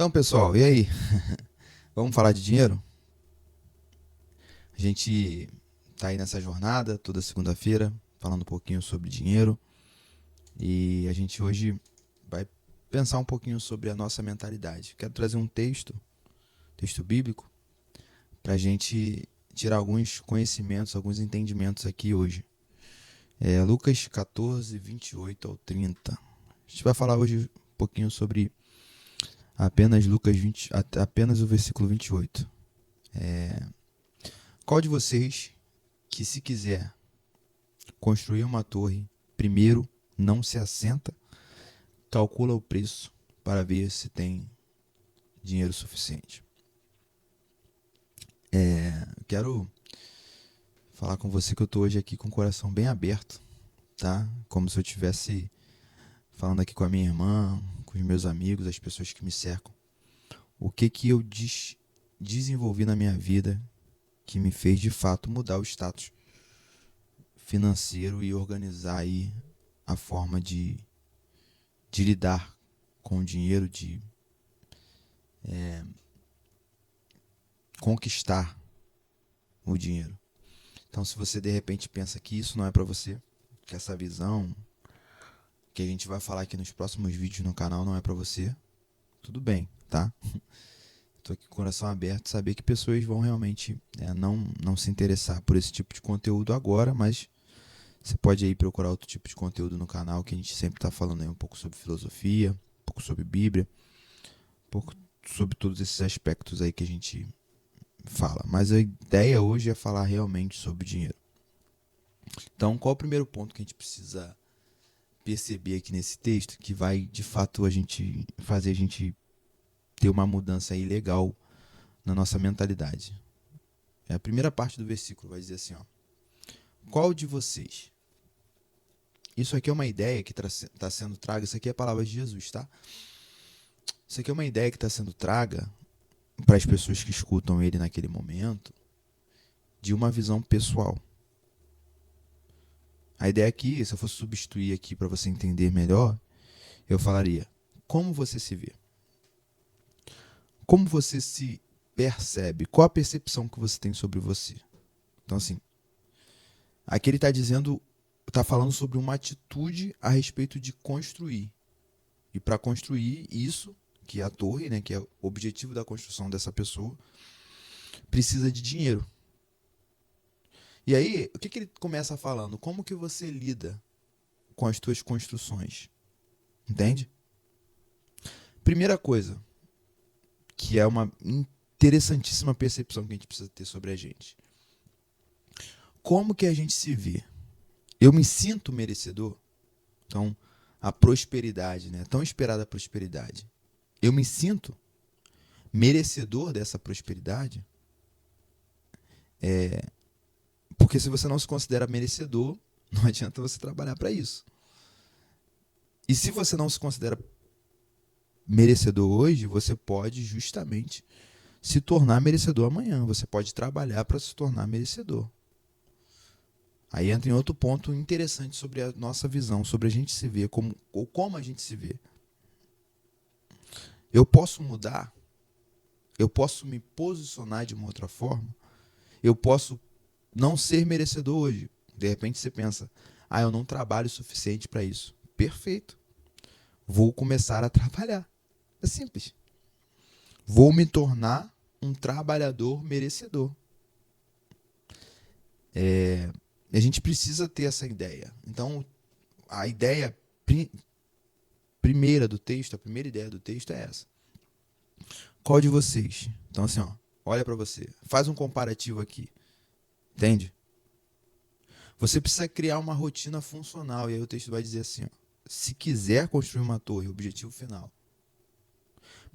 Então, pessoal, e aí? Vamos falar de dinheiro? A gente tá aí nessa jornada toda segunda-feira, falando um pouquinho sobre dinheiro, e a gente hoje vai pensar um pouquinho sobre a nossa mentalidade. Quero trazer um texto bíblico, para a gente tirar alguns conhecimentos, alguns entendimentos aqui hoje. É Lucas 14, 28 ao 30. A gente vai falar hoje um pouquinho sobre apenas Lucas 20, apenas o versículo 28. Qual de vocês que, se quiser construir uma torre, primeiro não se assenta, calcula o preço para ver se tem dinheiro suficiente? Quero falar com você que eu estou hoje aqui com o coração bem aberto, tá? Como se eu estivesse falando aqui com a minha irmã, com os meus amigos, as pessoas que me cercam. O que que eu desenvolvi na minha vida que me fez de fato mudar o status financeiro e organizar aí a forma de lidar com o dinheiro, de conquistar o dinheiro. Então, se você de repente pensa que isso não é para você, que essa visão que a gente vai falar aqui nos próximos vídeos no canal não é para você, tudo bem, tá? Tô aqui com o coração aberto, saber que pessoas vão realmente não se interessar por esse tipo de conteúdo agora, mas você pode aí procurar outro tipo de conteúdo no canal, que a gente sempre tá falando aí um pouco sobre filosofia, um pouco sobre Bíblia, um pouco sobre todos esses aspectos aí que a gente fala. Mas a ideia hoje é falar realmente sobre dinheiro. Então, qual é o primeiro ponto que a gente precisa perceber aqui nesse texto que vai de fato a gente fazer a gente ter uma mudança aí legal na nossa mentalidade? É a primeira parte do versículo vai dizer assim, ó: qual de vocês? Isso aqui é uma ideia que está sendo traga. Isso aqui é a palavra de Jesus, tá? Isso aqui é uma ideia que está sendo traga para as pessoas que escutam ele naquele momento, de uma visão pessoal. A ideia aqui, se eu fosse substituir aqui para você entender melhor, eu falaria: como você se vê? Como você se percebe? Qual a percepção que você tem sobre você? Então, assim, aqui ele está dizendo, está falando sobre uma atitude a respeito de construir. E para construir isso, que é a torre, né, que é o objetivo da construção dessa pessoa, precisa de dinheiro. E aí, o que, que ele começa falando? Como que você lida com as suas construções? Entende? Primeira coisa, que é uma interessantíssima percepção que a gente precisa ter sobre a gente. Como que a gente se vê? Eu me sinto merecedor? Então, a prosperidade, né? Tão esperada prosperidade. Eu me sinto merecedor dessa prosperidade? Porque se você não se considera merecedor, não adianta você trabalhar para isso. E se você não se considera merecedor hoje, você pode justamente se tornar merecedor amanhã. Você pode trabalhar para se tornar merecedor. Aí entra em outro ponto interessante sobre a nossa visão, sobre a gente se ver, ou como a gente se vê. Eu posso mudar, eu posso me posicionar de uma outra forma, eu posso não ser merecedor hoje. De repente você pensa, eu não trabalho o suficiente para isso. Perfeito. Vou começar a trabalhar. É simples. Vou me tornar um trabalhador merecedor. A gente precisa ter essa ideia. Então, a ideia primeira do texto, a primeira ideia do texto é essa. Qual de vocês? Então, assim, ó, olha para você. Faz um comparativo aqui. Entende? Você precisa criar uma rotina funcional. E aí o texto vai dizer assim, ó: se quiser construir uma torre, objetivo final.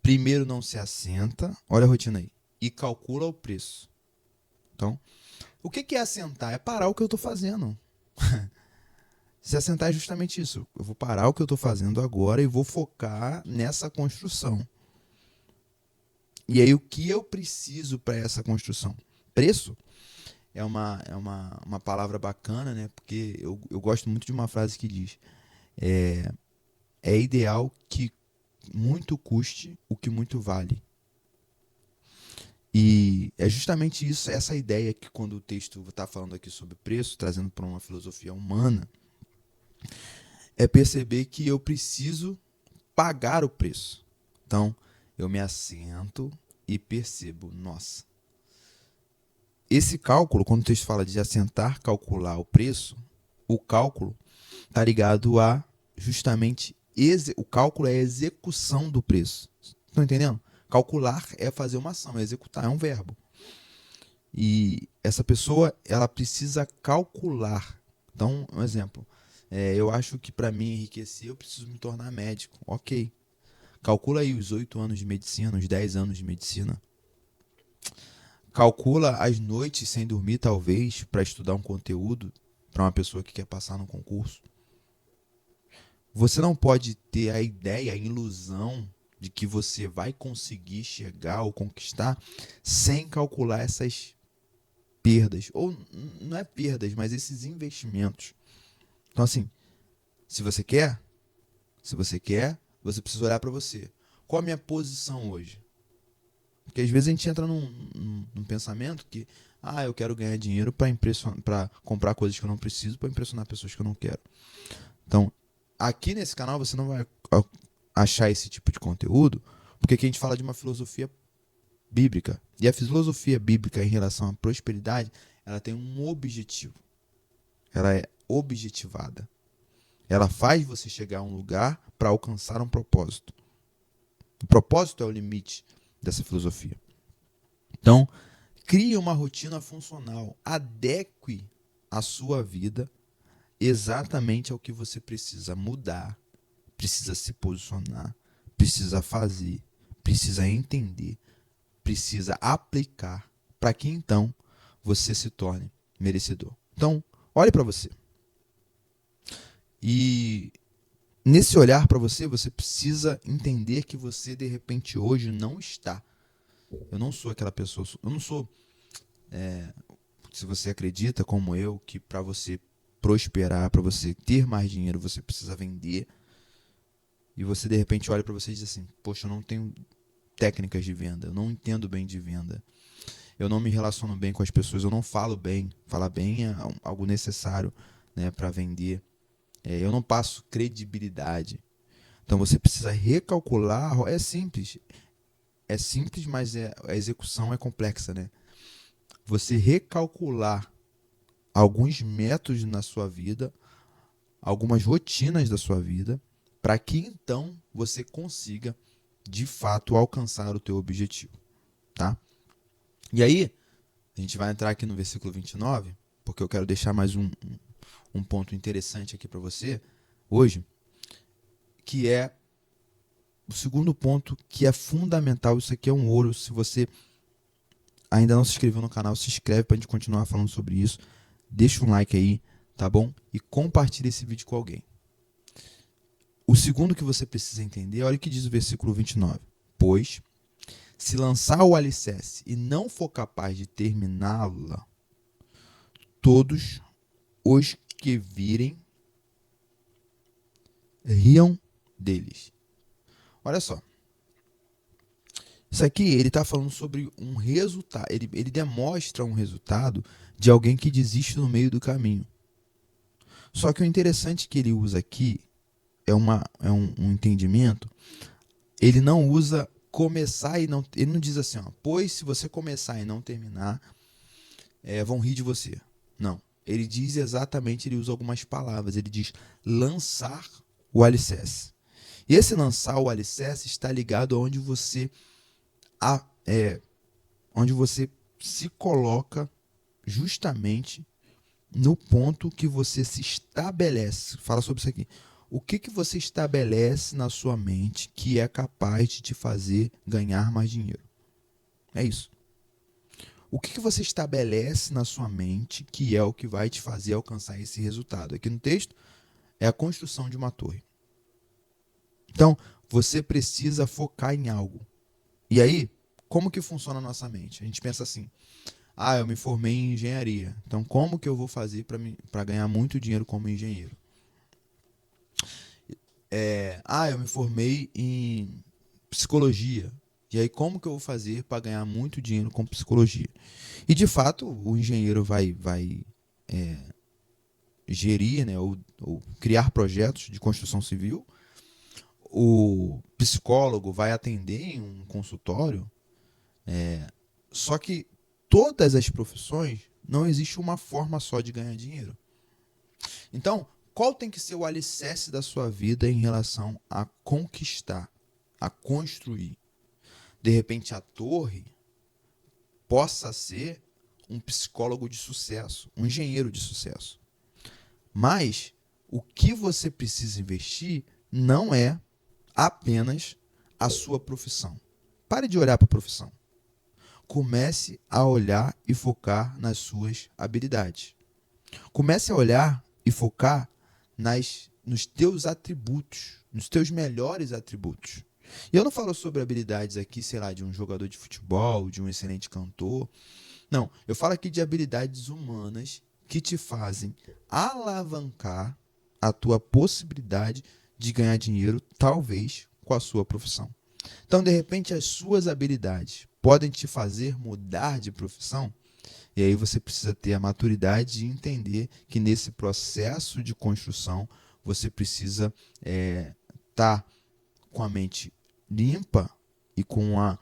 Primeiro não se assenta, olha a rotina aí, e calcula o preço. Então, o que é assentar? É parar o que eu estou fazendo. Se assentar é justamente isso. Eu vou parar o que eu estou fazendo agora e vou focar nessa construção. E aí, o que eu preciso para essa construção? Preço é uma palavra bacana, né? Porque eu gosto muito de uma frase que diz: é ideal que muito custe o que muito vale. E é justamente isso, essa ideia que quando o texto está falando aqui sobre preço, trazendo para uma filosofia humana, é perceber que eu preciso pagar o preço. Então, eu me assento e percebo, nossa, esse cálculo, quando o texto fala de assentar, calcular o preço, o cálculo está ligado a justamente o cálculo é a execução do preço. Estão entendendo? Calcular é fazer uma ação, executar é um verbo. E essa pessoa, ela precisa calcular. Então, um exemplo, eu acho que para mim enriquecer, eu preciso me tornar médico. Ok. Calcula aí os 8 anos de medicina, os 10 anos de medicina. Calcula as noites sem dormir, talvez, para estudar um conteúdo para uma pessoa que quer passar no concurso. Você não pode ter a ideia, a ilusão de que você vai conseguir chegar ou conquistar sem calcular essas perdas. Ou não é perdas, mas esses investimentos. Então, assim, se você quer, você precisa olhar para você. Qual a minha posição hoje? Porque às vezes a gente entra num pensamento que, eu quero ganhar dinheiro para comprar coisas que eu não preciso, para impressionar pessoas que eu não quero. Então, aqui nesse canal você não vai achar esse tipo de conteúdo, porque aqui a gente fala de uma filosofia bíblica. E a filosofia bíblica em relação à prosperidade, ela tem um objetivo. Ela é objetivada. Ela faz você chegar a um lugar para alcançar um propósito. O propósito é o limite dessa filosofia. Então, crie uma rotina funcional. Adeque a sua vida exatamente ao que você precisa mudar, precisa se posicionar, precisa fazer, precisa entender, precisa aplicar, para que então você se torne merecedor. Então, olhe para você. E nesse olhar para você, você precisa entender que você, de repente, hoje não está. Eu não sou aquela pessoa, eu não sou... se você acredita, como eu, que para você prosperar, para você ter mais dinheiro, você precisa vender. E você, de repente, olha para você e diz assim, poxa, eu não tenho técnicas de venda, eu não entendo bem de venda. Eu não me relaciono bem com as pessoas, eu não falo bem. Falar bem é algo necessário, né, para vender. Eu não passo credibilidade. Então você precisa recalcular. É simples, mas a execução é complexa, né? Você recalcular alguns métodos na sua vida, algumas rotinas da sua vida, para que então você consiga, de fato, alcançar o teu objetivo, tá? E aí, a gente vai entrar aqui no versículo 29, porque eu quero deixar mais um ponto interessante aqui para você hoje, que é o segundo ponto, que é fundamental. Isso aqui é um ouro. Se você ainda não se inscreveu no canal, se inscreve para a gente continuar falando sobre isso. Deixa um like aí, tá bom? E compartilha esse vídeo com alguém. O segundo que você precisa entender, olha o que diz o versículo 29. Pois, se lançar o alicerce e não for capaz de terminá-la, todos os que virem riam deles. Olha só. Isso aqui ele está falando sobre um resultado. Ele demonstra um resultado de alguém que desiste no meio do caminho. Só que o interessante que ele usa aqui é um entendimento. Ele não usa começar e não. Ele não diz assim, ó, pois se você começar e não terminar, vão rir de você. Não. Ele diz exatamente, ele usa algumas palavras. Ele diz lançar o alicerce. E esse lançar o alicerce está ligado aonde você onde você se coloca justamente no ponto que você se estabelece. Fala sobre isso aqui. O que você estabelece na sua mente que é capaz de te fazer ganhar mais dinheiro? É isso. O que você estabelece na sua mente que é o que vai te fazer alcançar esse resultado? Aqui no texto é a construção de uma torre. Então, você precisa focar em algo. E aí, como que funciona a nossa mente? A gente pensa assim, eu me formei em engenharia, então como que eu vou fazer para ganhar muito dinheiro como engenheiro? eu me formei em psicologia. E aí, como que eu vou fazer para ganhar muito dinheiro com psicologia? E, de fato, o engenheiro vai gerir, né, ou criar projetos de construção civil. O psicólogo vai atender em um consultório. Só que todas as profissões não existe uma forma só de ganhar dinheiro. Então, qual tem que ser o alicerce da sua vida em relação a conquistar, a construir? De repente, a torre possa ser um psicólogo de sucesso, um engenheiro de sucesso. Mas o que você precisa investir não é apenas a sua profissão. Pare de olhar para a profissão. Comece a olhar e focar nas suas habilidades. Comece a olhar e focar nos teus atributos, nos teus melhores atributos. E eu não falo sobre habilidades aqui, sei lá, de um jogador de futebol, de um excelente cantor. Não, eu falo aqui de habilidades humanas que te fazem alavancar a tua possibilidade de ganhar dinheiro, talvez, com a sua profissão. Então, de repente, as suas habilidades podem te fazer mudar de profissão. E aí você precisa ter a maturidade de entender que nesse processo de construção você precisa estar com a mente limpa e com a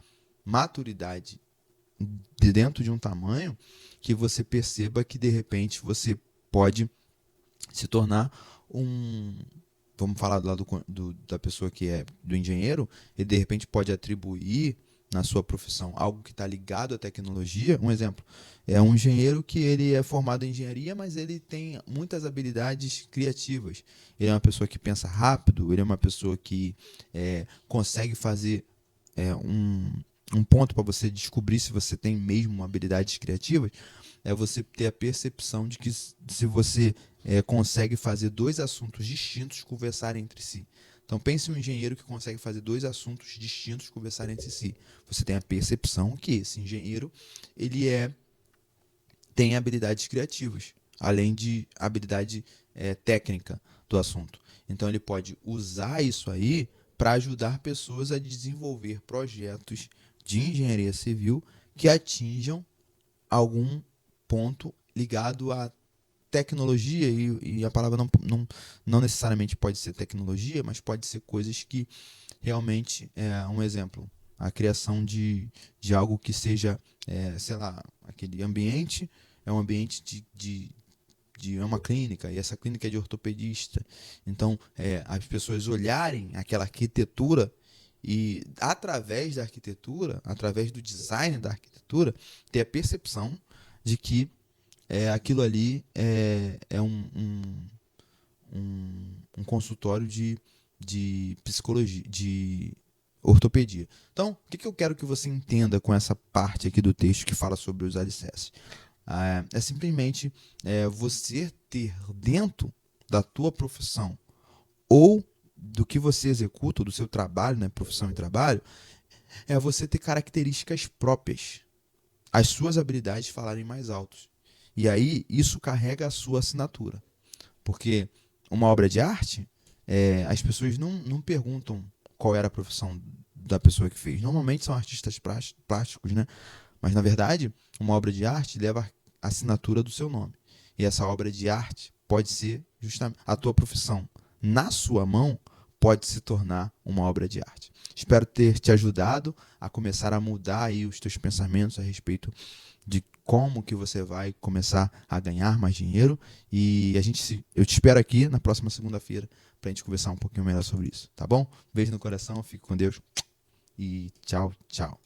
maturidade de dentro de um tamanho que você perceba que de repente você pode se tornar vamos falar do lado da pessoa que é do engenheiro, ele de repente pode atribuir na sua profissão algo que está ligado à tecnologia. Um exemplo, é um engenheiro que ele é formado em engenharia, mas ele tem muitas habilidades criativas. Ele é uma pessoa que pensa rápido, ele é uma pessoa que consegue fazer um ponto para você descobrir se você tem mesmo habilidades criativas, é você ter a percepção de que se você consegue fazer dois assuntos distintos conversarem entre si. Então pense um engenheiro que consegue fazer dois assuntos distintos conversarem entre si. Você tem a percepção que esse engenheiro ele tem habilidades criativas, além de habilidade técnica do assunto. Então ele pode usar isso aí para ajudar pessoas a desenvolver projetos de engenharia civil que atinjam algum ponto ligado à tecnologia, e a palavra não necessariamente pode ser tecnologia, mas pode ser coisas que realmente, um exemplo, a criação de algo que seja, sei lá, aquele ambiente é um ambiente de uma clínica, e essa clínica é de ortopedista. Então, as pessoas olharem aquela arquitetura e, através da arquitetura, através do design da arquitetura, ter a percepção de que aquilo ali é um consultório de psicologia, de ortopedia. Então, o que eu quero que você entenda com essa parte aqui do texto que fala sobre os alicerces? É simplesmente você ter dentro da tua profissão ou do que você executa, do seu trabalho, né, profissão e trabalho, é você ter características próprias. As suas habilidades falarem mais altos. E aí, isso carrega a sua assinatura. Porque uma obra de arte, as pessoas não perguntam qual era a profissão da pessoa que fez. Normalmente são artistas plásticos, né? Mas, na verdade, uma obra de arte leva a assinatura do seu nome. E essa obra de arte pode ser justamente a tua profissão. Na sua mão, pode se tornar uma obra de arte. Espero ter te ajudado a começar a mudar aí os teus pensamentos a respeito de como que você vai começar a ganhar mais dinheiro. E eu te espero aqui na próxima segunda-feira para a gente conversar um pouquinho melhor sobre isso, tá bom? Beijo no coração, fique com Deus e tchau, tchau.